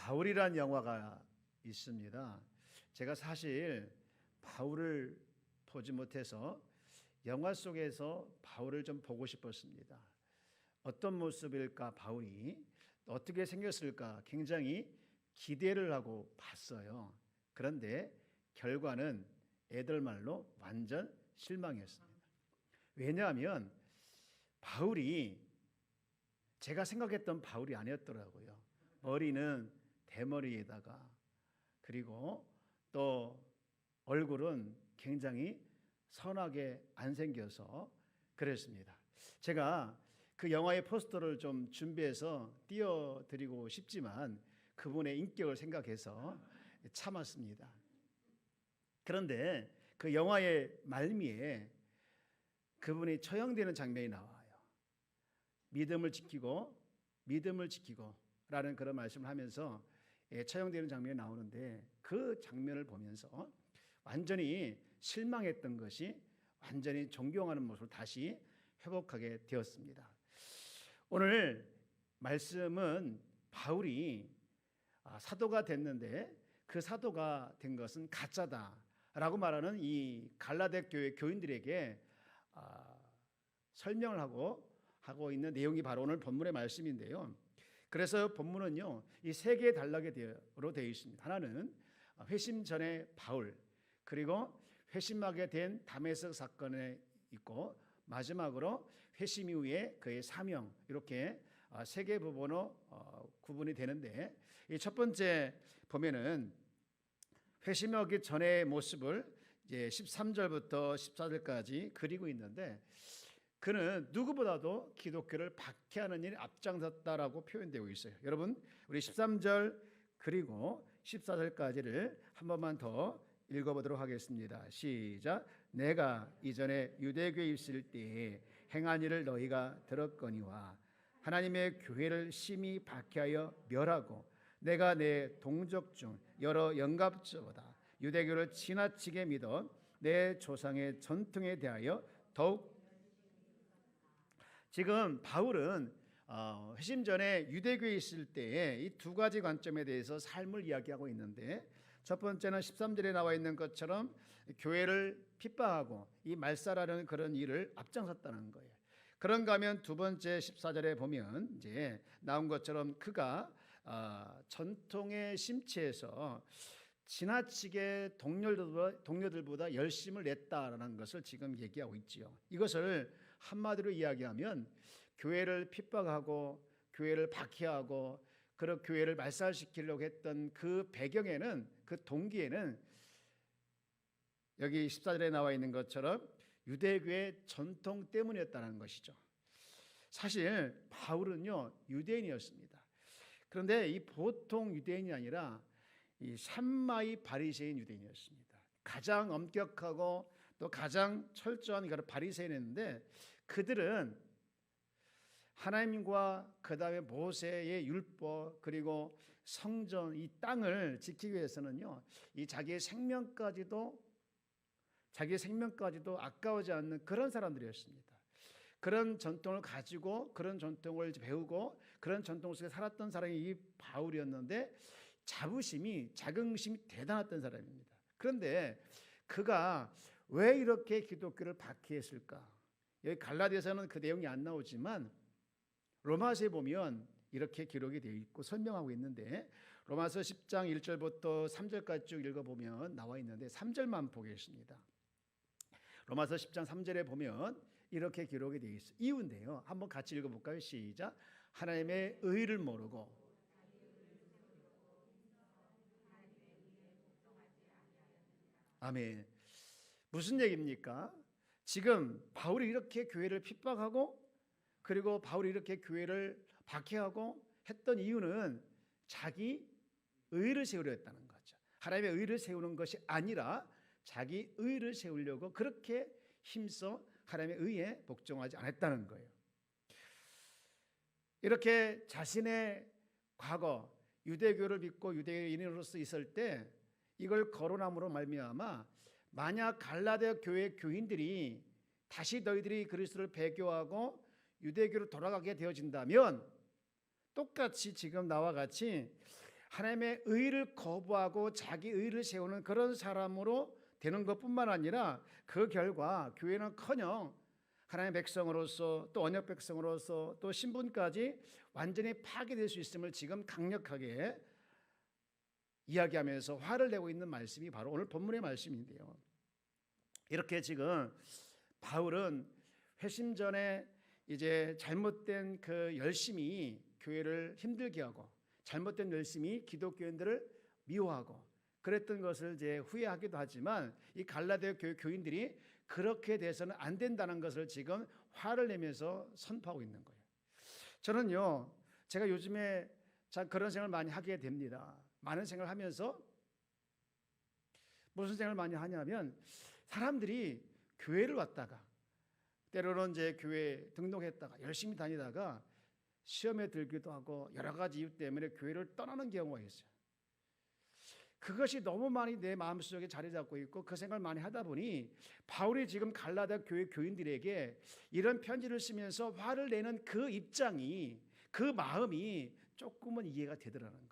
바울이란 영화가 있습니다. 제가 사실 바울을 보지 못해서 영화 속에서 바울을 좀 보고 싶었습니다. 어떤 모습일까, 바울이 어떻게 생겼을까 굉장히 기대를 하고 봤어요. 그런데 결과는 애들 말로 완전 실망이었습니다. 왜냐하면 바울이 제가 생각했던 바울이 아니었더라고요. 머리는 대머리에다가, 그리고 또 얼굴은 굉장히 선하게 안 생겨서 그랬습니다. 제가 그 영화의 포스터를 좀 준비해서 띄워드리고 싶지만 그분의 인격을 생각해서 참았습니다. 그런데 그 영화의 말미에 그분이 처형되는 장면이 나와요. 믿음을 지키고 라는 그런 말씀을 하면서 처형되는 장면이 나오는데, 그 장면을 보면서 완전히 실망했던 것이 완전히 존경하는 모습을 다시 회복하게 되었습니다. 오늘 말씀은 바울이 사도가 됐는데 그 사도가 된 것은 가짜다라고 말하는 이 갈라데 교회 교인들에게 설명을 하고 있는 내용이 바로 오늘 본문의 말씀인데요. 그래서 본문은요, 이 세 개의 단락으로 되어 있습니다. 하나는 회심 전에 바울, 그리고 회심하게 된 다메섹 사건에 있고, 마지막으로 회심 이후에 그의 사명, 이렇게 세 개 부분으로 구분이 되는데, 이 첫 번째 보면은 회심하기 전의 모습을 이제 13절부터 14절까지 그리고 있는데, 그는 누구보다도 기독교를 박해하는 일에 앞장섰다라고 표현되고 있어요. 여러분, 우리 13절 그리고 14절까지를 한 번만 더 읽어보도록 하겠습니다. 시작. 내가 이전에 유대교에 있을 때에 행한 일을 너희가 들었거니와 하나님의 교회를 심히 박해하여 멸하고 내가 내 동족 중 여러 영갑자보다 유대교를 지나치게 믿어 내 조상의 전통에 대하여 더욱. 지금 바울은 회심 전에 유대교에 있을 때에 이 두 가지 관점에 대해서 삶을 이야기하고 있는데, 첫 번째는 13절에 나와 있는 것처럼 교회를 핍박하고 이 말살하려는 그런 일을 앞장섰다는 거예요. 그런가 하면 두 번째 14절에 보면 이제 나온 것처럼 그가 전통에 심취해서 지나치게 동료들보다 열심을 냈다라는 것을 지금 얘기하고 있지요. 이것을 한마디로 이야기하면 교회를 핍박하고 교회를 박해하고 그런 교회를 말살시키려고 했던 그 배경에는, 그 동기에는 여기 14절에 나와 있는 것처럼 유대교의 전통 때문이었다는 것이죠. 사실 바울은요, 유대인이었습니다. 그런데 이 보통 유대인이 아니라 이 샴마이 바리새인 유대인이었습니다. 가장 엄격하고 또 가장 철저한 바리새인이었는데, 그들은 하나님과 그 다음에 모세의 율법 그리고 성전, 이 땅을 지키기 위해서는요, 이 자기의 생명까지도 아까워지 않는 그런 사람들이었습니다. 그런 전통을 가지고 그런 전통을 배우고 그런 전통 속에 살았던 사람이 이 바울이었는데, 자긍심이 대단했던 사람입니다. 그런데 그가 왜 이렇게 기독교를 박해했을까? 여기 갈라디아서는 그 내용이 안 나오지만 로마서에 보면 이렇게 기록이 되어 있고 설명하고 있는데, 로마서 10장 1절부터 3절까지 쭉 읽어보면 나와 있는데 3절만 보겠습니다. 로마서 10장 3절에 보면 이렇게 기록이 되어 있어요. 이유인데요, 한번 같이 읽어볼까요? 시작. 하나님의 의를 모르고. 아멘. 무슨 얘기입니까? 지금 바울이 이렇게 교회를 핍박하고 그리고 바울이 이렇게 교회를 박해하고 했던 이유는 자기 의를 세우려 했다는 거죠. 하나님의 의를 세우는 것이 아니라 자기 의를 세우려고 그렇게 힘써 하나님의 의에 복종하지 않았다는 거예요. 이렇게 자신의 과거 유대교를 믿고 유대인으로서 있을 때 이걸 거론함으로 말미암아, 만약 갈라디아 교회 교인들이 다시 너희들이 그리스도를 배교하고 유대교로 돌아가게 되어진다면 똑같이 지금 나와 같이 하나님의 의를 거부하고 자기 의를 세우는 그런 사람으로 되는 것뿐만 아니라 그 결과 교회는커녕 하나님의 백성으로서 또 언약 백성으로서 또 신분까지 완전히 파괴될 수 있음을 지금 강력하게 이야기하면서 화를 내고 있는 말씀이 바로 오늘 본문의 말씀인데요. 이렇게 지금 바울은 회심 전에 이제 잘못된 그 열심이 교회를 힘들게 하고 잘못된 열심이 기독교인들을 미워하고 그랬던 것을 이제 후회하기도 하지만 이 갈라디아 교회 교인들이 그렇게 돼서는 안 된다는 것을 지금 화를 내면서 선포하고 있는 거예요. 저는요, 제가 요즘에 참 그런 생각을 많이 하게 됩니다. 많은 생각을 하면서 무슨 생각을 많이 하냐면 사람들이 교회를 왔다가 때로는 이제 교회 등록했다가 열심히 다니다가 시험에 들기도 하고 여러 가지 이유 때문에 교회를 떠나는 경우가 있어요. 그것이 너무 많이 내 마음속에 자리 잡고 있고 그 생각을 많이 하다 보니 바울이 지금 갈라디아 교회 교인들에게 이런 편지를 쓰면서 화를 내는 그 입장이 그 마음이 조금은 이해가 되더라는 거예요.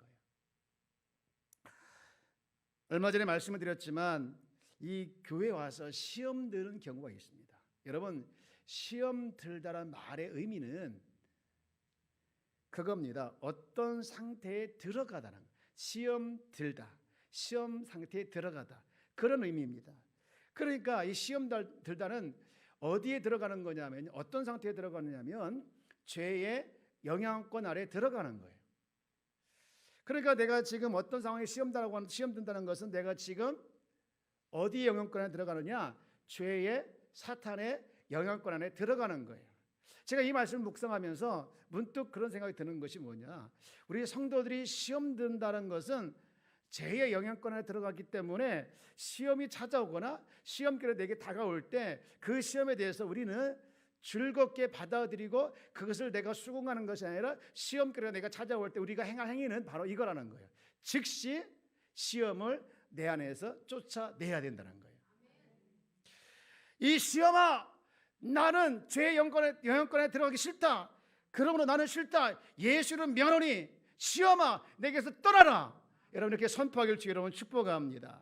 얼마 전에 말씀을 드렸지만 이 교회에 와서 시험 드는 경우가 있습니다. 여러분, 시험 들다라는 말의 의미는 그겁니다. 어떤 상태에 들어가다는 거예요. 시험 들다, 시험 상태에 들어가다, 그런 의미입니다. 그러니까 이 시험 들다는 어디에 들어가는 거냐면 어떤 상태에 들어가느냐면 죄의 영향권 아래 들어가는 거예요. 그러니까 내가 지금 어떤 상황에 시험 든다는 것은 내가 지금 어디의 영향권 안에 들어가느냐? 죄의 사탄의 영향권 안에 들어가는 거예요. 제가 이 말씀을 묵상하면서 문득 그런 생각이 드는 것이 뭐냐? 우리 성도들이 시험 든다는 것은 죄의 영향권 안에 들어갔기 때문에 시험이 찾아오거나 시험길에 내게 다가올 때 그 시험에 대해서 우리는 즐겁게 받아들이고 그것을 내가 수긍하는 것이 아니라 시험길에 내가 찾아올 때 우리가 행할 행위는 바로 이거라는 거예요. 즉시 시험을 내 안에서 쫓아내야 된다는 거예요. 이 시험아, 나는 죄의 영향권에 들어가기 싫다. 그러므로 나는 싫다. 예수를 면하니 시험아, 내게서 떠나라. 여러분 이렇게 선포하기를 주여 여러분 축복합니다.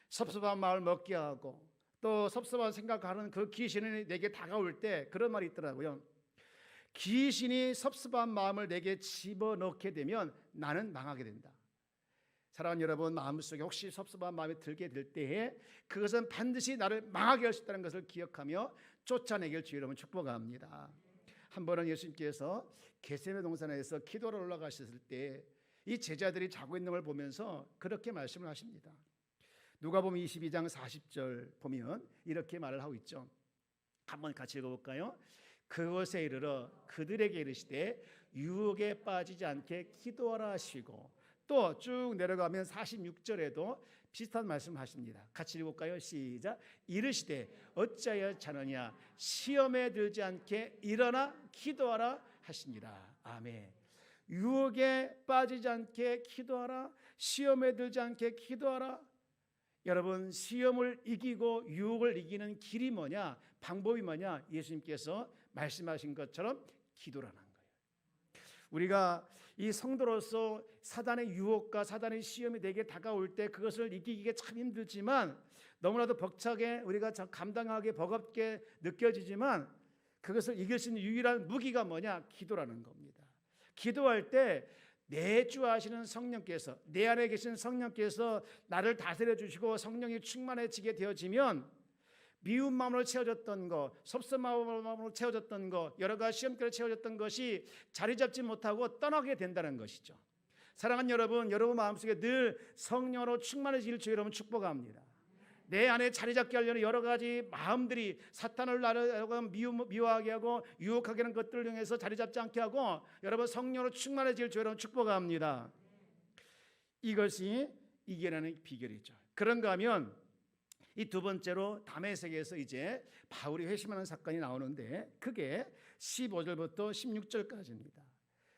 섭섭한 마음을 먹게 하고 또 섭섭한 생각하는 그 귀신이 내게 다가올 때 그런 말이 있더라고요. 귀신이 섭섭한 마음을 내게 집어넣게 되면 나는 망하게 된다. 사랑하는 여러분, 마음속에 혹시 섭섭한 마음이 들게 될 때에 그것은 반드시 나를 망하게 할 수 있다는 것을 기억하며 쫓아내길 주여 여러분 축복합니다. 한 번은 예수님께서 겟세마네 동산에서 기도를 올라가셨을 때 이 제자들이 자고 있는 걸 보면서 그렇게 말씀을 하십니다. 누가복음 22장 40절 보면 이렇게 말을 하고 있죠. 한번 같이 읽어볼까요? 그곳에 이르러 그들에게 이르시되 유혹에 빠지지 않게 기도하라 하시고 또 쭉 내려가면 46절에도 비슷한 말씀 하십니다. 같이 읽어볼까요? 시작. 이르시되 어찌하여 자느냐 시험에 들지 않게 일어나 기도하라 하시니라. 아멘. 유혹에 빠지지 않게 기도하라. 시험에 들지 않게 기도하라. 여러분, 시험을 이기고 유혹을 이기는 길이 뭐냐? 방법이 뭐냐? 예수님께서 말씀하신 것처럼 기도라는 거예요. 우리가 이 성도로서 사단의 유혹과 사단의 시험이 내게 다가올 때 그것을 이기기가 참 힘들지만 너무나도 벅차게 우리가 감당하기 버겁게 느껴지지만 그것을 이길 수 있는 유일한 무기가 뭐냐? 기도라는 겁니다. 기도할 때 내주하시는 성령께서 내 안에 계신 성령께서 나를 다스려 주시고 성령이 충만해지게 되어지면 미운 마음으로 채워졌던 것, 섭섭한 마음으로 채워졌던 것, 여러 가지 시험결에 채워졌던 것이 자리 잡지 못하고 떠나게 된다는 것이죠. 사랑하는 여러분, 여러분 마음속에 늘 성령으로 충만해질 주 여러분 축복합니다. 내 안에 자리 잡게 하려는 여러 가지 마음들이 사탄을 나를 미워하게 하고 유혹하게 하는 것들을 통해서 자리 잡지 않게 하고 여러분 성령으로 충만해질 주 여러분 축복합니다. 이것이 이겨내는 비결이죠. 그런가 하면 이 두 번째로 다메섹에서 이제 바울이 회심하는 사건이 나오는데 그게 15절부터 16절까지입니다.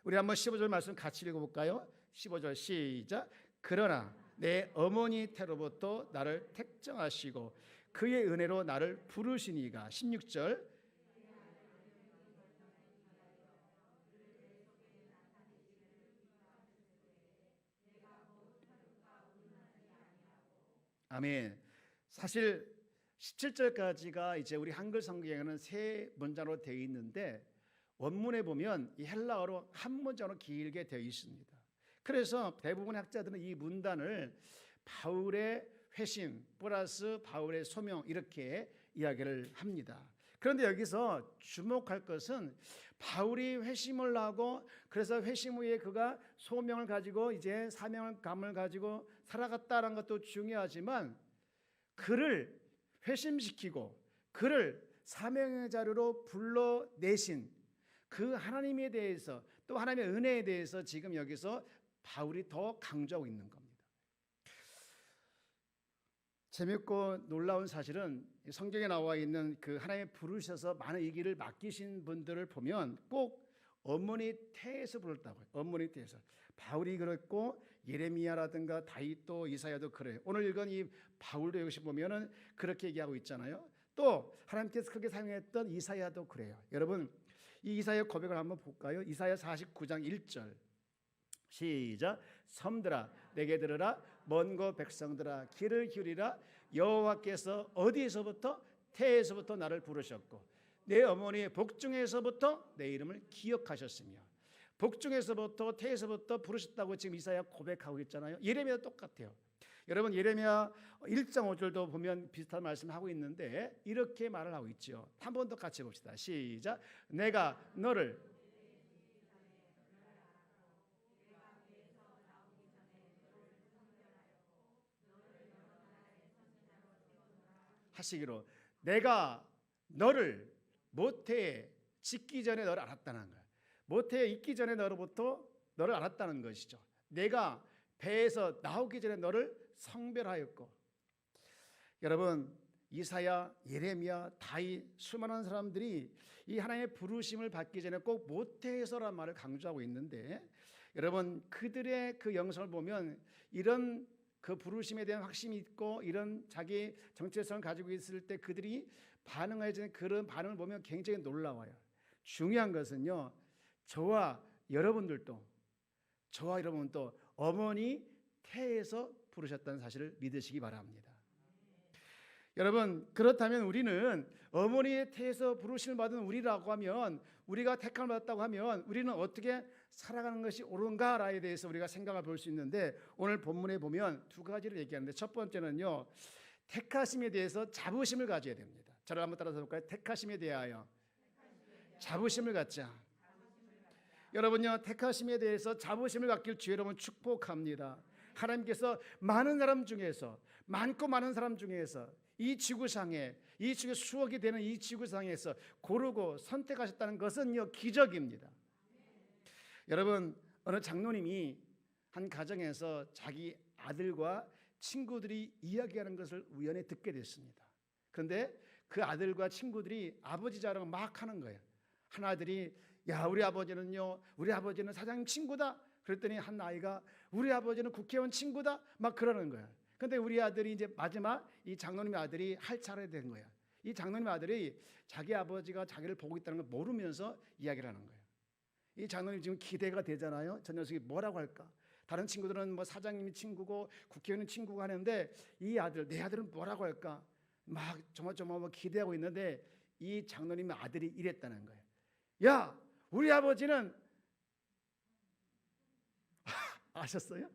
우리 한번 15절 말씀 같이 읽어볼까요? 15절 시작. 그러나 내 어머니 태로부터 나를 택정하시고 그의 은혜로 나를 부르시니가. 16절 아멘. 사실 17절까지가 이제 우리 한글 성경에는 세 문장으로 되어 있는데 원문에 보면 이 헬라어로 한 문장으로 길게 되어 있습니다. 그래서 대부분의 학자들은 이 문단을 바울의 회심 플러스 바울의 소명 이렇게 이야기를 합니다. 그런데 여기서 주목할 것은 바울이 회심을 하고 그래서 회심 후에 그가 소명을 가지고 이제 사명감을 가지고 살아갔다는 것도 중요하지만 그를 회심시키고 그를 사명의 자리로 불러내신 그 하나님에 대해서 또 하나님의 은혜에 대해서 지금 여기서 바울이 더 강조하고 있는 겁니다. 재밌고 놀라운 사실은 성경에 나와 있는 그 하나님의 부르셔서 많은 이 길을 맡기신 분들을 보면 꼭 어머니 태에서 불렀다고 해요. 어머니 태에서. 바울이 그랬고 예레미야라든가 다윗도 이사야도 그래요. 오늘 읽은 이 바울도 여기서 보면은 그렇게 얘기하고 있잖아요. 또 하나님께서 그렇게 사용했던 이사야도 그래요. 여러분 이 이사야 고백을 한번 볼까요? 이사야 49장 1절 시작. 섬들아 내게 들으라 먼 곳 백성들아 귀를 기울이라 여호와께서 어디에서부터 태에서부터 나를 부르셨고 내 어머니의 복중에서부터 내 이름을 기억하셨으며 복중에서부터 태에서부터 부르셨다고 지금 이사야 고백하고 있잖아요. 예레미야 똑같아요. 여러분 예레미야 1장 5절도 보면 비슷한 말씀을 하고 있는데 이렇게 말을 하고 있죠. 한 번 더 같이 봅시다. 시작. 내가 너를 하시기로 내가 너를 모태에 짓기 전에 너를 알았다는 거야. 모태에 있기 전에 너로부터 너를 알았다는 것이죠. 내가 배에서 나오기 전에 너를 성별하였고. 여러분 이사야, 예레미야, 다윗 수많은 사람들이 이 하나님의 부르심을 받기 전에 꼭 모태에서란 말을 강조하고 있는데 여러분 그들의 그 영성을 보면 이런 그 부르심에 대한 확신이 있고 이런 자기 정체성을 가지고 있을 때 그들이 반응하는 그런 반응을 보면 굉장히 놀라워요. 중요한 것은요. 저와 여러분도 어머니 태에서 부르셨다는 사실을 믿으시기 바랍니다. 여러분 그렇다면 우리는 어머니의 태에서 부르심을 받은 우리라고 하면 우리가 택함을 받았다고 하면 우리는 어떻게 살아가는 것이 옳은가에 대해서 우리가 생각을 볼 수 있는데 오늘 본문에 보면 두 가지를 얘기하는데 첫 번째는요. 택하심에 대해서 자부심을 가져야 됩니다. 저를 한번 따라서 볼까요? 택하심에 대하여 자부심을 갖자. 여러분요 택하심에 대해서 자부심을 갖길 주의 여러분 축복합니다. 하나님께서 많은 사람 중에서 많고 많은 사람 중에서 이 지구상에 이 지구 수억이 되는 이 지구상에서 고르고 선택하셨다는 것은요 기적입니다. 여러분 어느 장로님이 한 가정에서 자기 아들과 친구들이 이야기하는 것을 우연히 듣게 됐습니다. 그런데 그 아들과 친구들이 아버지 자랑을 막 하는 거예요. 한 아들이 야 우리 아버지는 사장님 친구다. 그랬더니 한 아이가 우리 아버지는 국회의원 친구다. 막 그러는 거예요. 근데 우리 아들이 이제 마지막 이 장로님의 아들이 할 차례 된 거야. 이 장로님의 아들이 자기 아버지가 자기를 보고 있다는 걸 모르면서 이야기를 하는 거예요. 이 장로님 지금 기대가 되잖아요. 저 녀석이 뭐라고 할까? 다른 친구들은 뭐 사장님이 친구고 국회의원은 친구고 하는데 이 아들, 내 아들은 뭐라고 할까? 막 조마조마 기대하고 있는데 이 장로님의 아들이 이랬다는 거예요. 야, 우리 아버지는 아셨어요?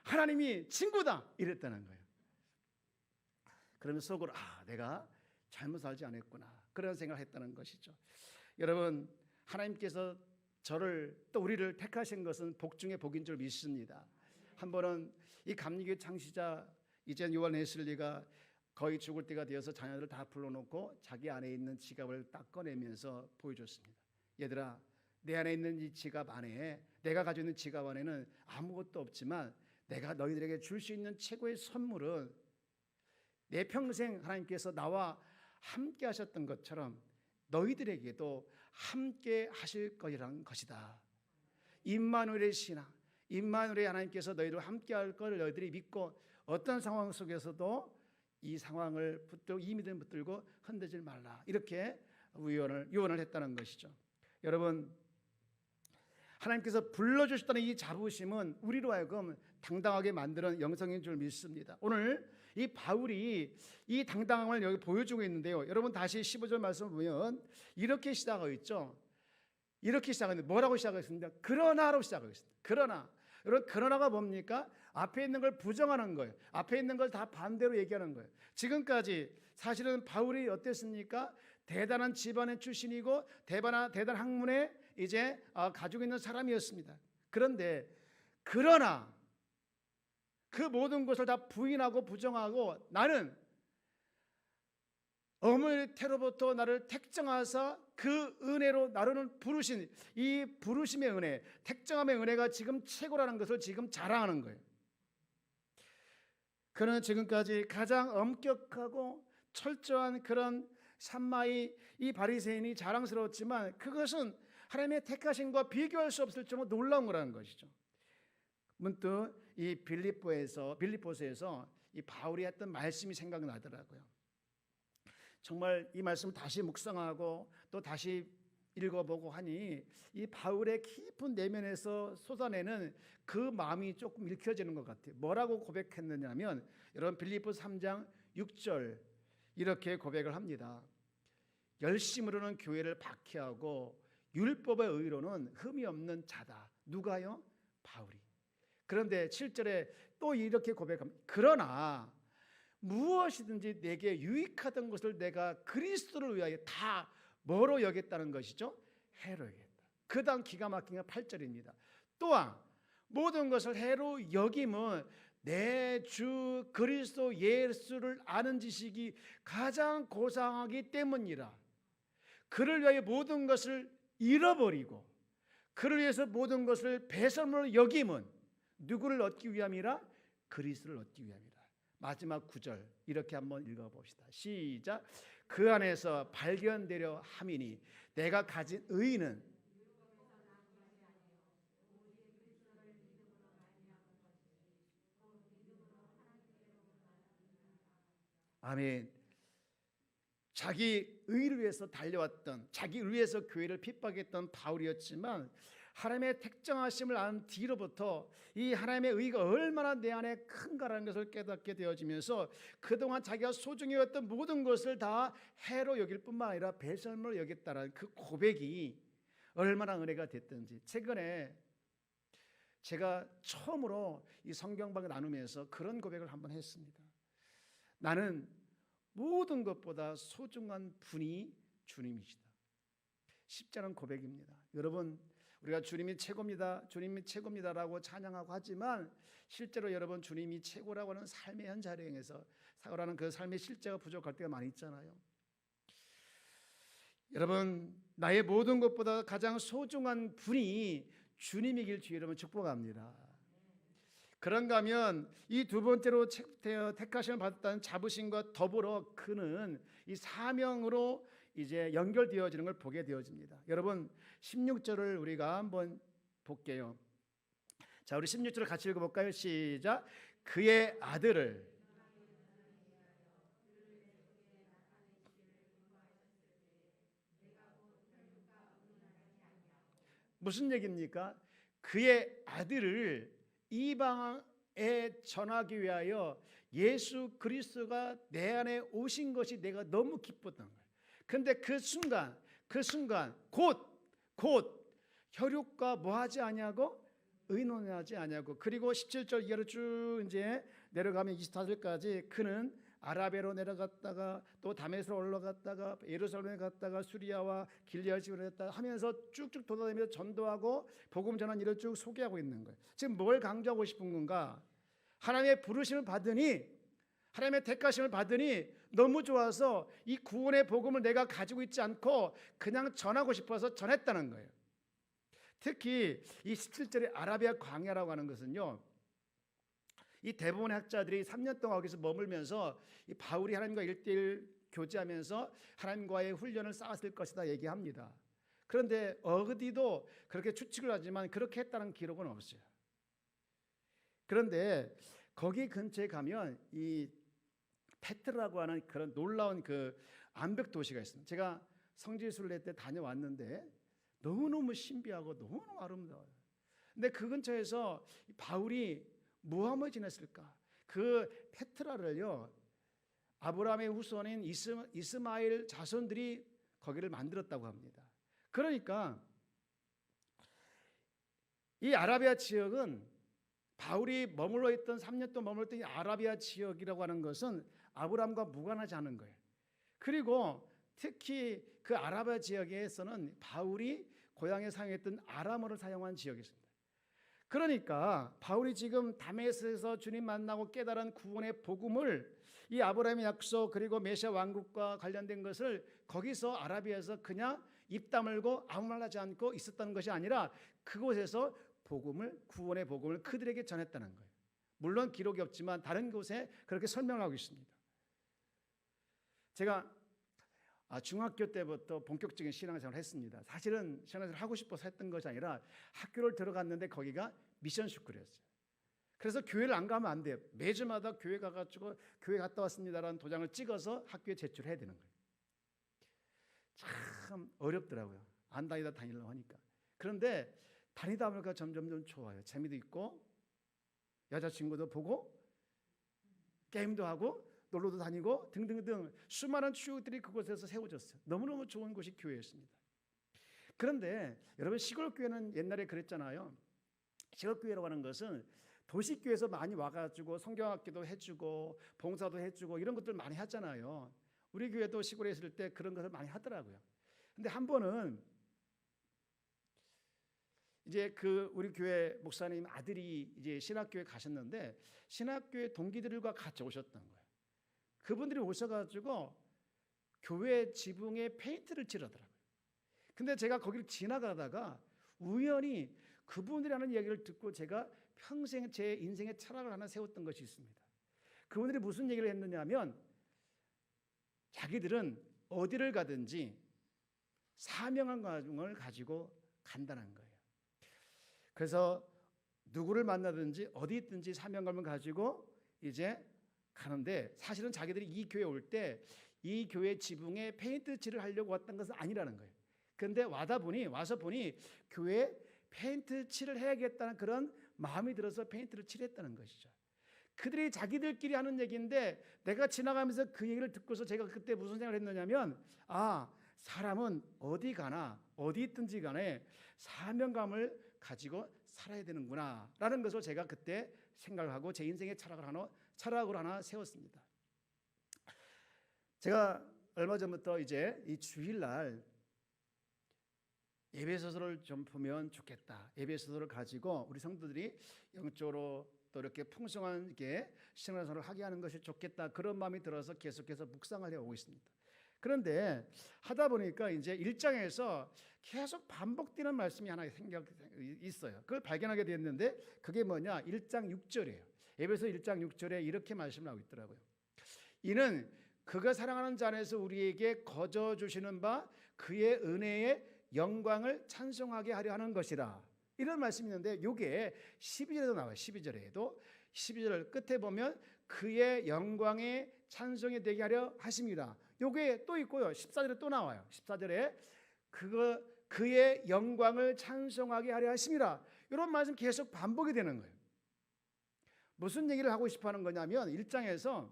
하나님이 친구다 이랬다는 거예요. 그러면 속으로 내가 잘못 살지 않았구나 그런 생각을 했다는 것이죠. 여러분 하나님께서 저를 또 우리를 택하신 것은 복 중에 복인 줄 믿습니다. 한 번은 이 감리교 창시자 이젠 요한 웨슬리가 거의 죽을 때가 되어서 자녀들을 다 불러놓고 자기 안에 있는 지갑을 딱 꺼내면서 보여줬습니다. 얘들아 내 안에 있는 이 지갑 안에 내가 가지고 있는 지갑 안에는 아무것도 없지만 내가 너희들에게 줄 수 있는 최고의 선물은 내 평생 하나님께서 나와 함께 하셨던 것처럼 너희들에게도 함께 하실 거라는 것이다. 임마누엘의 신앙, 임마누엘의 하나님께서 너희들과 함께 할 것을 너희들이 믿고 어떤 상황 속에서도 이 상황을 붙들고 이 믿음을 붙들고 흔들지 말라. 이렇게 유언을 했다는 것이죠. 여러분 하나님께서 불러주셨다는 이 자부심은 우리로 하여금 당당하게 만드는 영성인 줄 믿습니다. 오늘 이 바울이 이 당당함을 여기 보여주고 있는데요. 여러분 다시 15절 말씀을 보면 이렇게 시작하고 있죠. 이렇게 시작하는데 뭐라고 시작했습니까? 그러나로 시작하겠습니다. 그러나. 여러분 그러나가 뭡니까? 앞에 있는 걸 부정하는 거예요. 앞에 있는 걸 다 반대로 얘기하는 거예요. 지금까지 사실은 바울이 어땠습니까? 대단한 집안의 출신이고 대단한 학문에 이제 가지고 있는 사람이었습니다. 그런데 그러나 그 모든 것을 다 부인하고 부정하고 나는 어머니 태로부터 나를 택정하사 그 은혜로 나를 부르신 이 부르심의 은혜, 택정함의 은혜가 지금 최고라는 것을 지금 자랑하는 거예요. 그는 지금까지 가장 엄격하고 철저한 그런 산마이 이 바리새인이 자랑스러웠지만 그것은 하나님의 택하심과 비교할 수 없을 정도로 놀라운 거라는 것이죠. 문득 이 빌립보서에서 이 바울이 했던 말씀이 생각나더라고요. 정말 이 말씀을 다시 묵상하고 또 다시 읽어보고 하니 이 바울의 깊은 내면에서 쏟아내는 그 마음이 조금 읽혀지는 것 같아요. 뭐라고 고백했느냐면 여러분 빌립보서 3장 6절 이렇게 고백을 합니다. 열심으로는 교회를 박해하고 율법의 의로는 흠이 없는 자다. 누가요? 바울이. 그런데 7절에 또 이렇게 고백합니다. 그러나 무엇이든지 내게 유익하던 것을 내가 그리스도를 위하여 다 뭐로 여겼다는 것이죠? 해로 여겼다. 그 다음 기가 막힌 게 8절입니다. 또한 모든 것을 해로 여김은 내 주 그리스도 예수를 아는 지식이 가장 고상하기 때문이라. 그를 위하여 모든 것을 잃어버리고 그를 위해서 모든 것을 배설물로 여김은 누구를 얻기 위함이라? 그리스도를 얻기 위함이라. 마지막 9절 이렇게 한번 읽어봅시다. 시작. 그 안에서 발견되려 함이니 내가 가진 의는 아멘. 자기 의를 위해서 달려왔던, 자기 의를 위해서 교회를 핍박했던 바울이었지만 하나님의 택정하심을 안 뒤로부터 이 하나님의 의가 얼마나 내 안에 큰가라는 것을 깨닫게 되어지면서 그동안 자기가 소중히 여겼던 모든 것을 다 해로 여길 뿐만 아니라 배설물로 여겼다는 그 고백이 얼마나 은혜가 됐든지. 최근에 제가 처음으로 이 성경방을 나누면서 그런 고백을 한번 했습니다. 나는 모든 것보다 소중한 분이 주님이시다. 쉽지 않은 고백입니다. 여러분 우리가 주님이 최고입니다, 주님이 최고입니다라고 찬양하고 하지만 실제로 여러분 주님이 최고라고 하는 삶의 현자리에서 살아가는 그 삶의 실제가 부족할 때가 많이 있잖아요. 여러분 나의 모든 것보다 가장 소중한 분이 주님이길 주의 이름으로 축복합니다. 그런가 하면 이 두 번째로 택하심을 받았다는 자부심과 더불어 그는 이 사명으로 이제 연결되어지는 걸 보게 되어집니다. 여러분 16절을 우리가 한번 볼게요. 자, 우리 16절을 같이 읽어볼까요? 시작. 그의 아들을 무슨 얘기입니까? 그의 아들을 이방에 전하기 위하여 예수 그리스도가 내 안에 오신 것이 내가 너무 기뻤던 거예요. 그런데 그 순간 곧 혈육과 뭐하지 아니하고 의논하지 아니하고 그리고 17절 이하로 쭉 이제 내려가면 24절까지 그는 아라베로 내려갔다가 또 다메스로 올라갔다가 예루살렘에 갔다가 수리아와 길리아집으로 갔다가 하면서 쭉쭉 돌아다니면서 전도하고 복음 전한 일을 쭉 소개하고 있는 거예요. 지금 뭘 강조하고 싶은 건가? 하나님의 부르심을 받으니 하나님의 택하심을 받으니 너무 좋아서 이 구원의 복음을 내가 가지고 있지 않고 그냥 전하고 싶어서 전했다는 거예요. 특히 이 17절의 아라비아 광야라고 하는 것은요, 이 대부분의 학자들이 3년 동안 거기서 머물면서 이 바울이 하나님과 1:1 교제하면서 하나님과의 훈련을 쌓았을 것이다 얘기합니다. 그런데 어디도 그렇게 추측을 하지만 그렇게 했다는 기록은 없어요. 그런데 거기 근처에 가면 이 페트라고 하는 그런 놀라운 그 암벽 도시가 있습니다. 제가 성지순례 때 다녀왔는데 너무너무 신비하고 너무너무 아름다워요. 근데 그 근처에서 바울이 무함을 지냈을까? 그 페트라를요, 아브라함의 후손인 이스마엘 자손들이 거기를 만들었다고 합니다. 그러니까 이 아라비아 지역은 바울이 머물러 있던 3년 동안 머물렀던 이 아라비아 지역이라고 하는 것은 아브라함과 무관하지 않은 거예요. 그리고 특히 그 아라비아 지역에서는 바울이 고향에 사용했던 아람어를 사용한 지역이었습니다. 그러니까 바울이 지금 다메섹에서 주님 만나고 깨달은 구원의 복음을, 이 아브라함의 약속 그리고 메시아 왕국과 관련된 것을 거기서 아라비아에서 그냥 입 다물고 아무 말 하지 않고 있었다는 것이 아니라 그곳에서 복음을, 구원의 복음을 그들에게 전했다는 거예요. 물론 기록이 없지만 다른 곳에 그렇게 설명하고 있습니다. 제가 중학교 때부터 본격적인 신앙생활을 했습니다. 사실은 신앙생활을 하고 싶어서 했던 것이 아니라 학교를 들어갔는데 거기가 미션 스쿨이었어요. 그래서 교회를 안 가면 안 돼요. 매주마다 교회 가가지고 교회 갔다 왔습니다라는 도장을 찍어서 학교에 제출해야 되는 거예요. 참 어렵더라고요. 안 다니려고 하니까. 그런데 다니다 보니까 점점 좋아요. 재미도 있고 여자친구도 보고 게임도 하고 놀러도 다니고 등등등 수많은 추억들이 그곳에서 세워졌어요. 너무너무 좋은 곳이 교회였습니다. 그런데 여러분, 시골 교회는 옛날에 그랬잖아요. 시골 교회라고 하는 것은 도시교회에서 많이 와가지고 성경학기도 해주고 봉사도 해주고 이런 것들 많이 하잖아요. 우리 교회도 시골에 있을 때 그런 것을 많이 하더라고요. 근데 한 번은 이제 그 우리 교회 목사님 아들이 이제 신학교에 가셨는데 신학교의 동기들과 같이 오셨던 거예요. 그분들이 오셔가지고 교회 지붕에 페인트를 칠하더라고요. 근데 제가 거기를 지나가다가 우연히 그분들이 하는 이야기를 듣고 제가 평생 제 인생의 철학을 하나 세웠던 것이 있습니다. 그분들이 무슨 얘기를 했느냐면 자기들은 어디를 가든지 사명을 가지고 간다는 거예요. 그래서 누구를 만나든지 어디 있든지 사명감을 가지고 이제 가는데 사실은 자기들이 이 교회에 올 때 이 교회 지붕에 페인트 칠을 하려고 왔던 것은 아니라는 거예요. 그런데 와서 보니 교회에 페인트 칠을 해야겠다는 그런 마음이 들어서 페인트를 칠했다는 것이죠. 그들이 자기들끼리 하는 얘기인데 내가 지나가면서 그 얘기를 듣고서 제가 그때 무슨 생각을 했느냐면 사람은 어디 가나 어디 있든지 간에 사명감을 가지고 살아야 되는구나 라는 것을 제가 그때 생각을 하고 제 인생의 철학을 하나 세웠습니다. 제가 얼마 전부터 이제 이 주일날 예배소설을 좀 보면 좋겠다. 예배소설을 가지고 우리 성도들이 영적으로 또 이렇게 풍성한 신앙생활을 하게 하는 것이 좋겠다. 그런 마음이 들어서 계속해서 묵상을 해오고 있습니다. 그런데 하다 보니까 이제 1장에서 계속 반복되는 말씀이 하나 있어요. 그걸 발견하게 됐는데 그게 뭐냐? 1장 6절이에요. 에베소 1장 6절에 이렇게 말씀을 하고 있더라고요. 이는 그가 사랑하는 자 안에서 우리에게 거저 주시는 바 그의 은혜의 영광을 찬송하게 하려 하는 것이라. 이런 말씀이 있는데 이게 12절에도 나와요. 12절 끝에 보면 그의 영광의 찬송이 되게 하려 하십니다. 이게 또 있고요. 14절에 또 나와요. 14절에 그의 영광을 찬송하게 하려 하십니다. 이런 말씀 계속 반복이 되는 거예요. 무슨 얘기를 하고 싶어 하는 거냐면 1장에서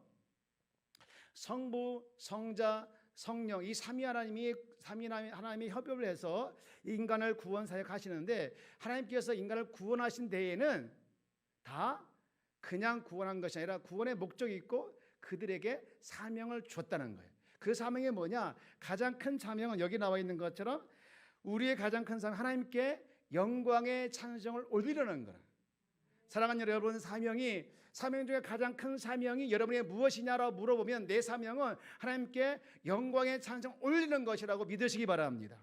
성부, 성자, 성령 이 삼위 하나님이 협업을 해서 인간을 구원 사역하시는데 하나님께서 인간을 구원하신 데에는 다 그냥 구원한 것이 아니라 구원의 목적이 있고 그들에게 사명을 줬다는 거예요. 그 사명이 뭐냐? 가장 큰 사명은 여기 나와 있는 것처럼 우리의 가장 큰 사명, 하나님께 영광의 찬송을 올리려는 거예요. 사랑하는 여러분, 사명 중에 가장 큰 사명이 여러분의 무엇이냐라고 물어보면 내 사명은 하나님께 영광의 찬송 올리는 것이라고 믿으시기 바랍니다.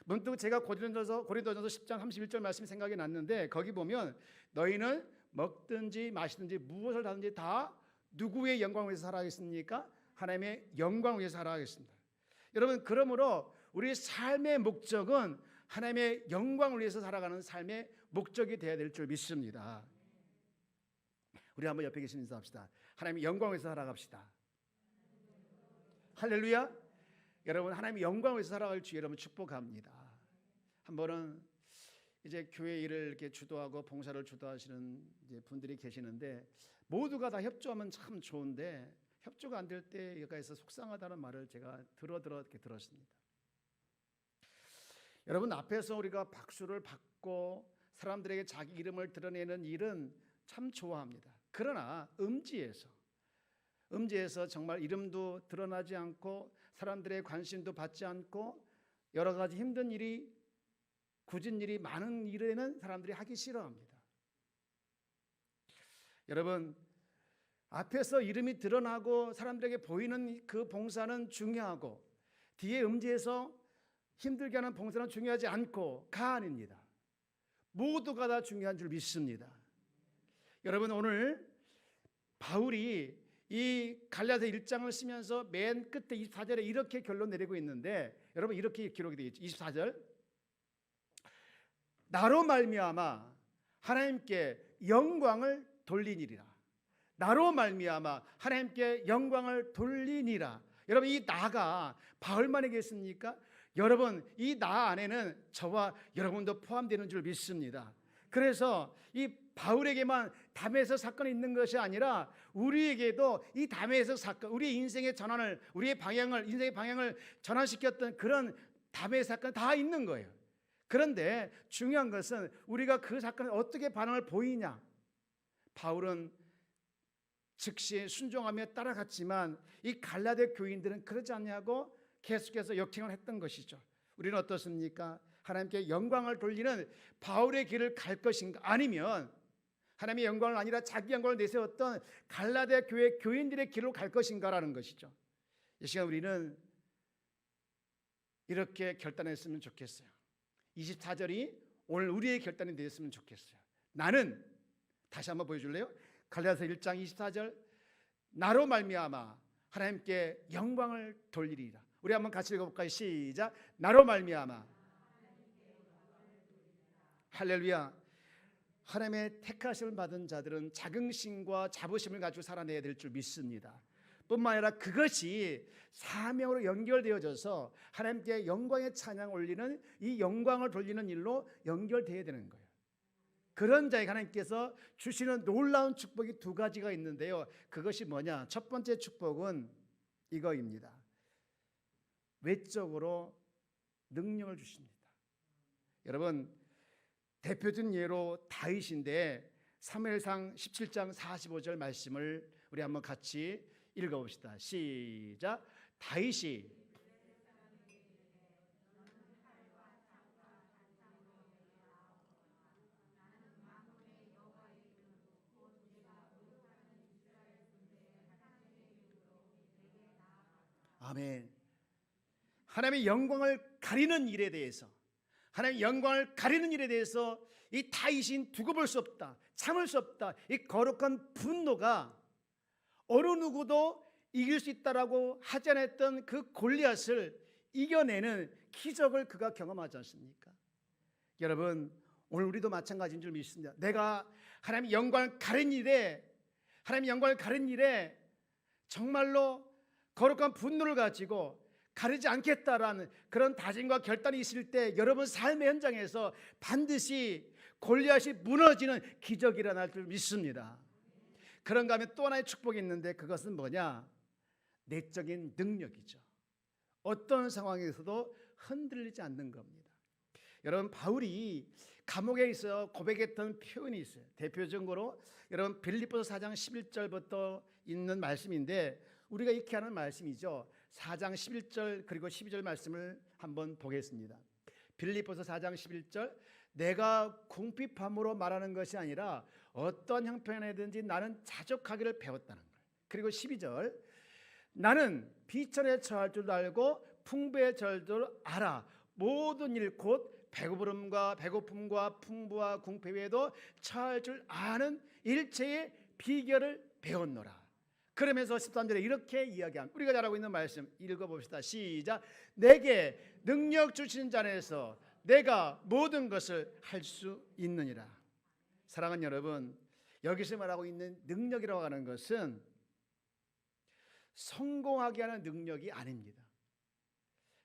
문득 제가 고린도전서 10장 31절 말씀이 생각이 났는데 거기 보면 너희는 먹든지 마시든지 무엇을 하든지 다 누구의 영광을 위해서 살아가겠습니까? 하나님의 영광을 위해서 살아가겠습니다. 여러분, 그러므로 우리 삶의 목적은 하나님의 영광을 위해서 살아가는 삶의 목적이 되어야 될 줄 믿습니다. 우리 한번 옆에 계신 인사합시다. 하나님의 영광을 위해서 살아갑시다. 할렐루야. 여러분, 하나님의 영광을 위해서 살아갈 주 여러분 축복합니다. 한 번은 이제 교회 일을 이렇게 주도하고 봉사를 주도하시는 이제 분들이 계시는데, 모두가 다 협조하면 참 좋은데 협조가 안 될 때 여기에서 속상하다는 말을 제가 이렇게 들었습니다. 여러분, 앞에서 우리가 박수를 받고 사람들에게 자기 이름을 드러내는 일은 참 좋아합니다. 그러나 음지에서 정말 이름도 드러나지 않고 사람들의 관심도 받지 않고 여러 가지 힘든 일이, 굳은 일이 많은 일에는 사람들이 하기 싫어합니다. 여러분, 앞에서 이름이 드러나고 사람들에게 보이는 그 봉사는 중요하고 뒤에 음지에서 힘들게 하는 봉사는 중요하지 않고가 아닙니다. 모두가 다 중요한 줄 믿습니다. 여러분, 오늘 바울이 이 갈라디아 1장을 쓰면서 맨 끝에 24절에 이렇게 결론 내리고 있는데, 여러분 이렇게 기록이 되어 있죠. 24절, 나로 말미암아 하나님께 영광을 돌리니라. 나로 말미암아 하나님께 영광을 돌리니라. 여러분, 이 나가 바울만이겠습니까? 여러분, 이 나 안에는 저와 여러분도 포함되는 줄 믿습니다. 그래서 이 바울에게만 다메섹 사건이 있는 것이 아니라 우리에게도 이 다메섹 사건, 우리의 인생의 전환을, 우리의 방향을, 인생의 방향을 전환시켰던 그런 다메섹 사건 다 있는 거예요. 그런데 중요한 것은 우리가 그 사건에 어떻게 반응을 보이냐. 바울은 즉시 순종하며 따라갔지만 이 갈라디아 교인들은 그러지 않냐고 계속해서 역행을 했던 것이죠. 우리는 어떻습니까? 하나님께 영광을 돌리는 바울의 길을 갈 것인가, 아니면 하나님의 영광을 아니라 자기 영광을 내세웠던 갈라디아 교회 교인들의 길로 갈 것인가라는 것이죠. 이 시간 우리는 이렇게 결단했으면 좋겠어요. 24절이 오늘 우리의 결단이 되었으면 좋겠어요. 나는, 다시 한번 보여줄래요? 갈라디아서 1장 24절, 나로 말미암아 하나님께 영광을 돌리리라. 우리 한번 같이 읽어볼까요? 시작. 나로 말미암아. 할렐루야. 하나님의 택하심을 받은 자들은 자긍심과 자부심을 가지고 살아내야 될 줄 믿습니다. 뿐만 아니라 그것이 사명으로 연결되어져서 하나님께 영광의 찬양 올리는, 이 영광을 돌리는 일로 연결되어야 되는 거예요. 그런 자에게 하나님께서 주시는 놀라운 축복이 두 가지가 있는데요. 그것이 뭐냐? 첫 번째 축복은 이거입니다. 외적으로 능력을 주십니다. 여러분, 대표적인 예로 다윗인데 사무엘상 17장 45절 말씀을 우리 한번 같이 읽어봅시다. 시작. 다윗이 아멘. 하나님의 영광을 가리는 일에 대해서, 하나님의 영광을 가리는 일에 대해서 이 다윗은 두고 볼 수 없다, 참을 수 없다, 이 거룩한 분노가 어느 누구도 이길 수 있다라고 하지 않았던 그 골리앗을 이겨내는 기적을 그가 경험하지 않습니까? 여러분, 오늘 우리도 마찬가지인 줄 믿습니다. 내가 하나님의 영광을 가린 일에, 하나님의 영광을 가린 일에 정말로 거룩한 분노를 가지고 가리지 않겠다라는 그런 다짐과 결단이 있을 때 여러분 삶의 현장에서 반드시 골리앗이 무너지는 기적이 일어날 줄 믿습니다. 그런가 하면 또 하나의 축복이 있는데 그것은 뭐냐? 내적인 능력이죠. 어떤 상황에서도 흔들리지 않는 겁니다. 여러분, 바울이 감옥에 있어 고백했던 표현이 있어요. 대표적으로 여러분 빌립보서 4장 11절부터 있는 말씀인데 우리가 익히 하는 말씀이죠. 4장 11절 그리고 12절 말씀을 한번 보겠습니다. 빌립보서 4장 11절, 내가 궁핍함으로 말하는 것이 아니라 어떤 형편이든지 나는 자족하기를 배웠다는 거예요. 그리고 12절, 나는 비천에 처할 줄도 알고 풍부에 처할 줄 알아. 모든 일 곧 배고픔과 풍부와 궁핍 외에도 처할 줄 아는 일체의 비결을 배웠노라. 그러면서 13절에 이렇게 이야기합니다. 우리가 잘 알고 있는 말씀 읽어봅시다. 시작. 내게 능력 주신 자 안에서 내가 모든 것을 할 수 있느니라. 사랑하는 여러분, 여기서 말하고 있는 능력이라고 하는 것은 성공하게 하는 능력이 아닙니다.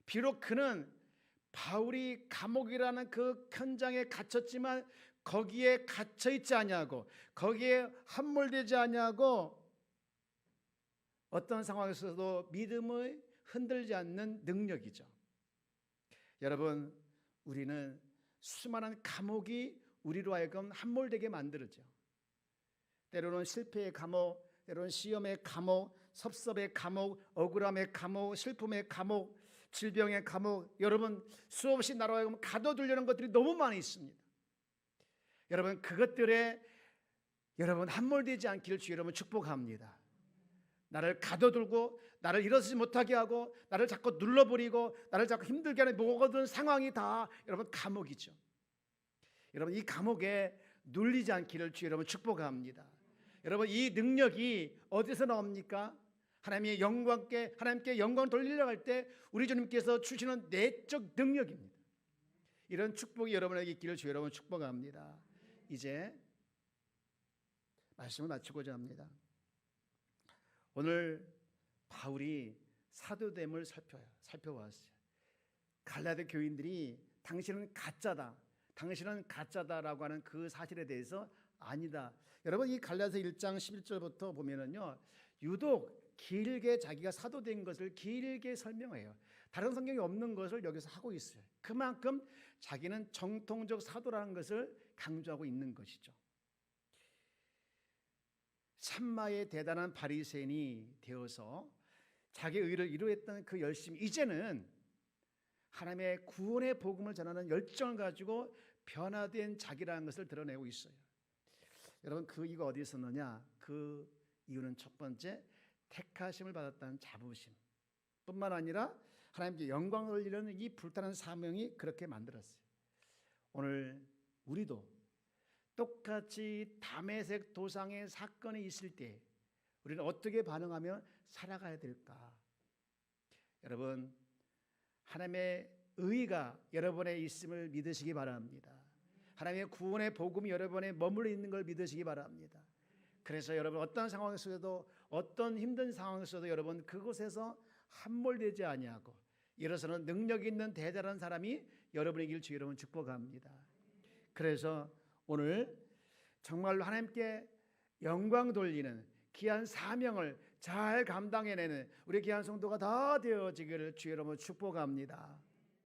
비록 그는 바울이 감옥이라는 그 현장에 갇혔지만 거기에 갇혀 있지 아니하고 거기에 함몰되지 아니하고 어떤 상황에서도 믿음을 흔들지 않는 능력이죠. 여러분, 우리는 수많은 감옥이 우리로 하여금 함몰되게 만들죠. 때로는 실패의 감옥, 때로는 시험의 감옥, 섭섭의 감옥, 억울함의 감옥, 슬픔의 감옥, 질병의 감옥, 여러분 수없이 나로 하여금 가둬두려는 것들이 너무 많이 있습니다. 여러분 그것들에 여러분 함몰되지 않기를 주 여러분 축복합니다. 나를 가둬두고 나를 일어서지 못하게 하고 나를 자꾸 눌러버리고 나를 자꾸 힘들게 하는 모든 상황이 다 여러분 감옥이죠. 여러분 이 감옥에 눌리지 않기를 주 여러분 축복합니다. 여러분 이 능력이 어디서 나옵니까? 하나님의 영광께 하나님께 영광을 돌리려고 할 때 우리 주님께서 주시는 내적 능력입니다. 이런 축복이 여러분에게 있기를 주 여러분 축복합니다. 이제 말씀을 마치고자 합니다. 오늘 바울이 사도됨을 살펴보았어요. 갈라디 교인들이 당신은 가짜다, 당신은 가짜다라고 하는 그 사실에 대해서 아니다. 여러분 이 갈라디아서 1장 11절부터 보면은요, 유독 길게 자기가 사도된 것을 길게 설명해요. 다른 성경이 없는 것을 여기서 하고 있어요. 그만큼 자기는 정통적 사도라는 것을 강조하고 있는 것이죠. 참마의 대단한 바리새인이 되어서 자기 의를 이루었던 그 열심, 이제는 하나님의 구원의 복음을 전하는 열정을 가지고 변화된 자기라는 것을 드러내고 있어요. 여러분 그 이유가 어디에 있었느냐? 그 이유는 첫 번째, 택하심을 받았다는 자부심 뿐만 아니라 하나님께 영광을 돌리려는 이 불타는 사명이 그렇게 만들었어요. 오늘 우리도 똑같이 다메섹 도상의 사건이 있을 때 우리는 어떻게 반응하며 살아가야 될까? 여러분 하나님의 의가 여러분에 있음을 믿으시기 바랍니다. 하나님의 구원의 복음이 여러분에 머물러 있는 걸 믿으시기 바랍니다. 그래서 여러분 어떤 상황에서도 어떤 힘든 상황에서도 여러분 그곳에서 함몰되지 아니하고 일어서는 능력 있는 대단한 사람이 여러분에게 주 여러분 축복합니다. 그래서 오늘 정말로 하나님께 영광 돌리는 귀한 사명을 잘 감당해내는 우리 귀한 성도가 다 되어지기를 주 여러분 축복합니다.